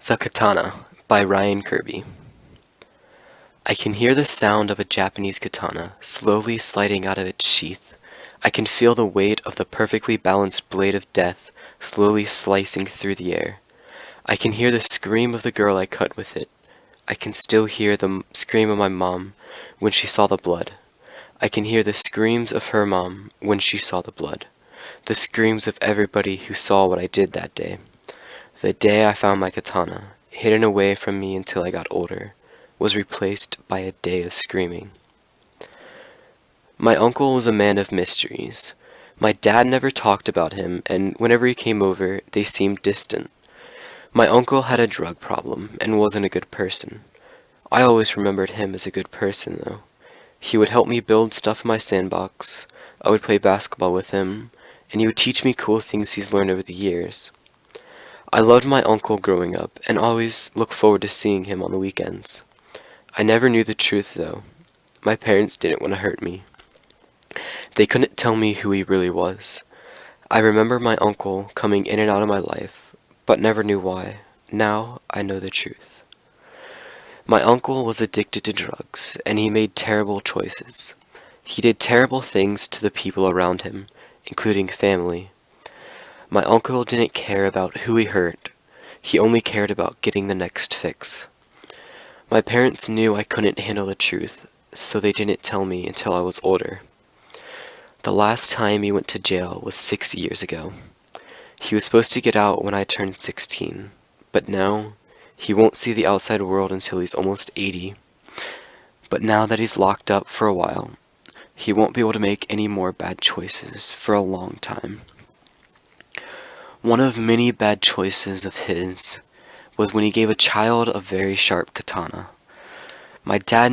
The Katana by Ryan Kirby. I can hear the sound of a Japanese katana slowly sliding out of its sheath. I can feel the weight of the perfectly balanced blade of death slowly slicing through the air. I can hear the scream of the girl I cut with it. I can still hear the scream of my mom when she saw the blood. I can hear the screams of her mom when she saw the blood. The screams of everybody who saw what I did that day. The day I found my katana, hidden away from me until I got older, was replaced by a day of screaming. My uncle was a man of mysteries. My dad never talked about him, and whenever he came over, they seemed distant. My uncle had a drug problem and wasn't a good person. I always remembered him as a good person, though. He would help me build stuff in my sandbox, I would play basketball with him, and he would teach me cool things he's learned over the years. I loved my uncle growing up, and always looked forward to seeing him on the weekends. I never knew the truth, though. My parents didn't want to hurt me. They couldn't tell me who he really was. I remember my uncle coming in and out of my life, but never knew why. Now I know the truth. My uncle was addicted to drugs, and he made terrible choices. He did terrible things to the people around him, including family. My uncle didn't care about who he hurt. He only cared about getting the next fix. My parents knew I couldn't handle the truth, so they didn't tell me until I was older. The last time he went to jail was 6 years ago. He was supposed to get out when I turned 16, but now he won't see the outside world until he's almost 80. But now that he's locked up for a while, he won't be able to make any more bad choices for a long time. One of many bad choices of his was when he gave a child a very sharp katana. My dad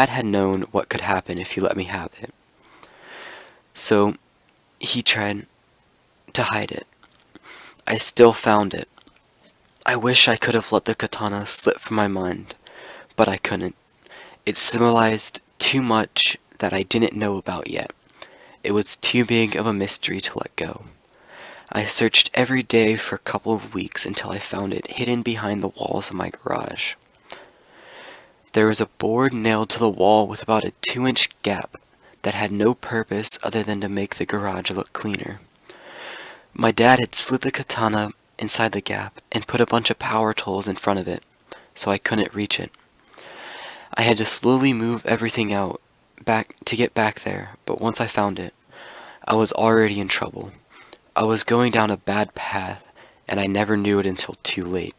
had known what could happen if he let me have it. So he tried to hide it. I still found it. I wish I could have let the katana slip from my mind, but I couldn't. It symbolized too much that I didn't know about yet. It was too big of a mystery to let go. I searched every day for a couple of weeks until I found it hidden behind the walls of my garage. There was a board nailed to the wall with about a 2-inch gap that had no purpose other than to make the garage look cleaner. My dad had slid the katana inside the gap and put a bunch of power tools in front of it, so I couldn't reach it. I had to slowly move everything out back to get back there, but once I found it, I was already in trouble. I was going down a bad path, and I never knew it until too late.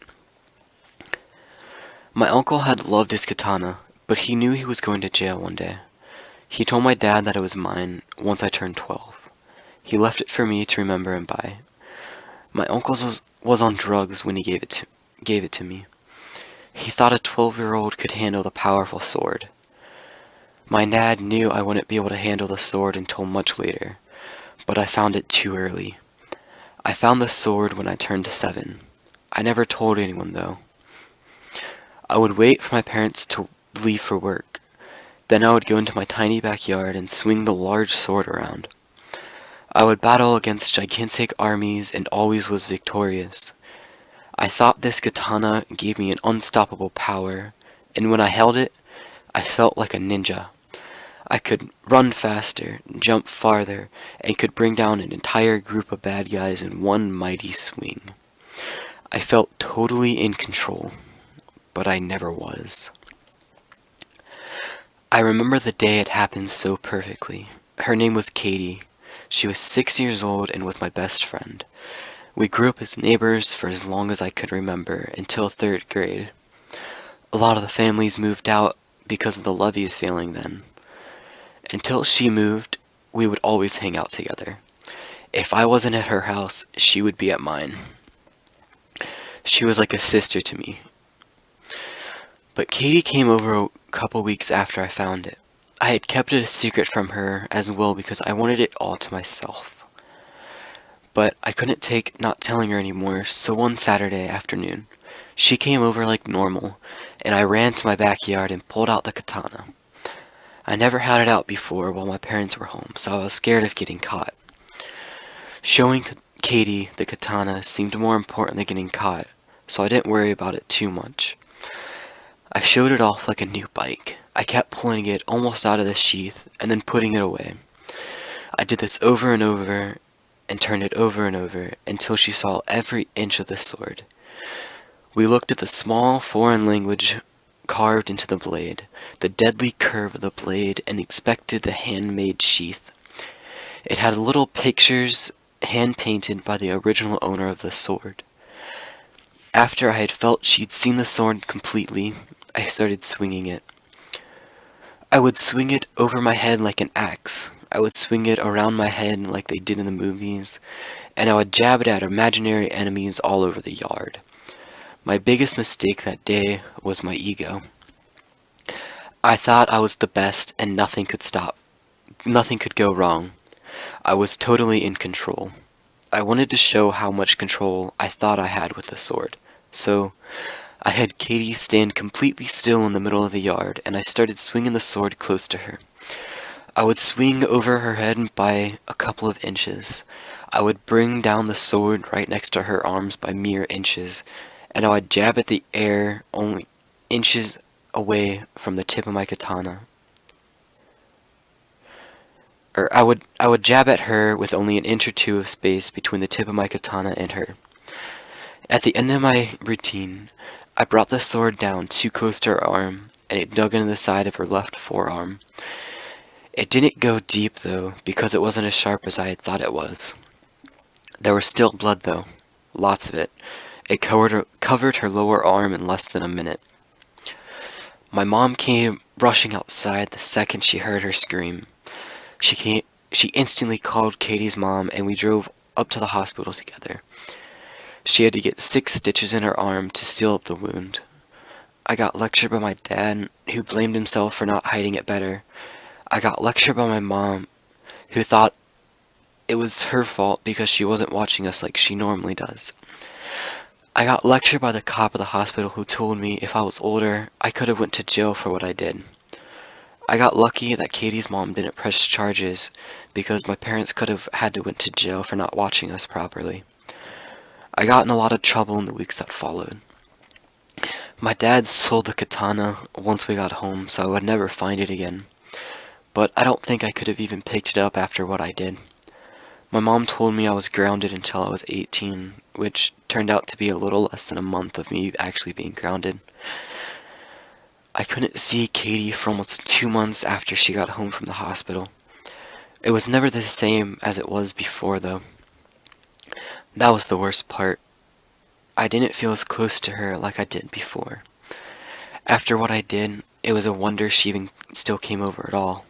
My uncle had loved his katana, but he knew he was going to jail one day. He told my dad that it was mine once I turned 12. He left it for me to remember and buy. My uncle was on drugs when he gave it to me. He thought a 12-year-old could handle the powerful sword. My dad knew I wouldn't be able to handle the sword until much later, but I found it too early. I found the sword when I turned 7. I never told anyone, though. I would wait for my parents to leave for work. Then I would go into my tiny backyard and swing the large sword around. I would battle against gigantic armies and always was victorious. I thought this katana gave me an unstoppable power, and when I held it, I felt like a ninja. I could run faster, jump farther, and could bring down an entire group of bad guys in one mighty swing. I felt totally in control, but I never was. I remember the day it happened so perfectly. Her name was Katie. She was 6 years old and was my best friend. We grew up as neighbors for as long as I could remember, until 3rd grade. A lot of the families moved out because of the levees failing then. Until she moved, we would always hang out together. If I wasn't at her house, she would be at mine. She was like a sister to me. But Katie came over a couple weeks after I found it. I had kept it a secret from her as well because I wanted it all to myself. But I couldn't take not telling her anymore, so one Saturday afternoon, she came over like normal, and I ran to my backyard and pulled out the katana. I never had it out before while my parents were home, so I was scared of getting caught. Showing Katie, the katana, seemed more important than getting caught, so I didn't worry about it too much. I showed it off like a new bike. I kept pulling it almost out of the sheath and then putting it away. I did this over and over and turned it over and over until she saw every inch of the sword. We looked at the small foreign language carved into the blade, the deadly curve of the blade, and inspected the handmade sheath. It had little pictures hand-painted by the original owner of the sword. After I had felt she'd seen the sword completely, I started swinging it. I would swing it over my head like an axe. I would swing it around my head like they did in the movies, and I would jab it at imaginary enemies all over the yard. My biggest mistake that day was my ego. I thought I was the best and nothing could stop. Nothing could go wrong. I was totally in control. I wanted to show how much control I thought I had with the sword. So, I had Katie stand completely still in the middle of the yard, and I started swinging the sword close to her. I would swing over her head by a couple of inches. I would bring down the sword right next to her arms by mere inches, and I would jab at the air only inches away from the tip of my katana. I would jab at her with only an inch or two of space between the tip of my katana and her. At the end of my routine, I brought the sword down too close to her arm, and it dug into the side of her left forearm. It didn't go deep, though, because it wasn't as sharp as I had thought it was. There was still blood, though. Lots of it. It covered her lower arm in less than a minute. My mom came rushing outside the second she heard her scream. She instantly called Katie's mom, and we drove up to the hospital together. She had to get 6 stitches in her arm to seal up the wound. I got lectured by my dad, who blamed himself for not hiding it better. I got lectured by my mom, who thought it was her fault because she wasn't watching us like she normally does. I got lectured by the cop at the hospital who told me if I was older, I could have went to jail for what I did. I got lucky that Katie's mom didn't press charges because my parents could have had to went to jail for not watching us properly. I got in a lot of trouble in the weeks that followed. My dad sold the katana once we got home, so I would never find it again. But I don't think I could have even picked it up after what I did. My mom told me I was grounded until I was 18, which turned out to be a little less than a month of me actually being grounded. I couldn't see Katie for almost 2 months after she got home from the hospital. It was never the same as it was before, though. That was the worst part. I didn't feel as close to her like I did before. After what I did, it was a wonder she even still came over at all.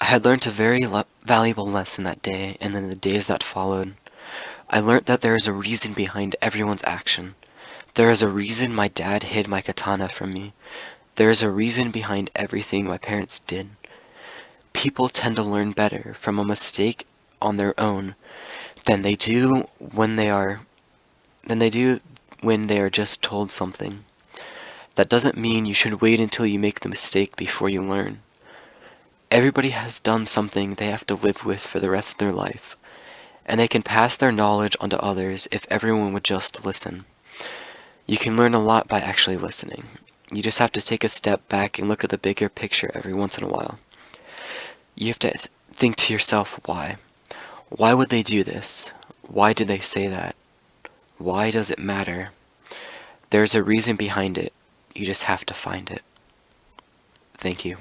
I had learned a very valuable lesson that day, and then the days that followed. I learned that there is a reason behind everyone's action. There is a reason my dad hid my katana from me. There is a reason behind everything my parents did. People tend to learn better from a mistake on their own than they do when they are just told something. That doesn't mean you should wait until you make the mistake before you learn. Everybody has done something they have to live with for the rest of their life, and they can pass their knowledge onto others if everyone would just listen. You can learn a lot by actually listening. You just have to take a step back and look at the bigger picture every once in a while. You have to think to yourself, why? Why would they do this? Why did they say that? Why does it matter? There's a reason behind it. You just have to find it. Thank you.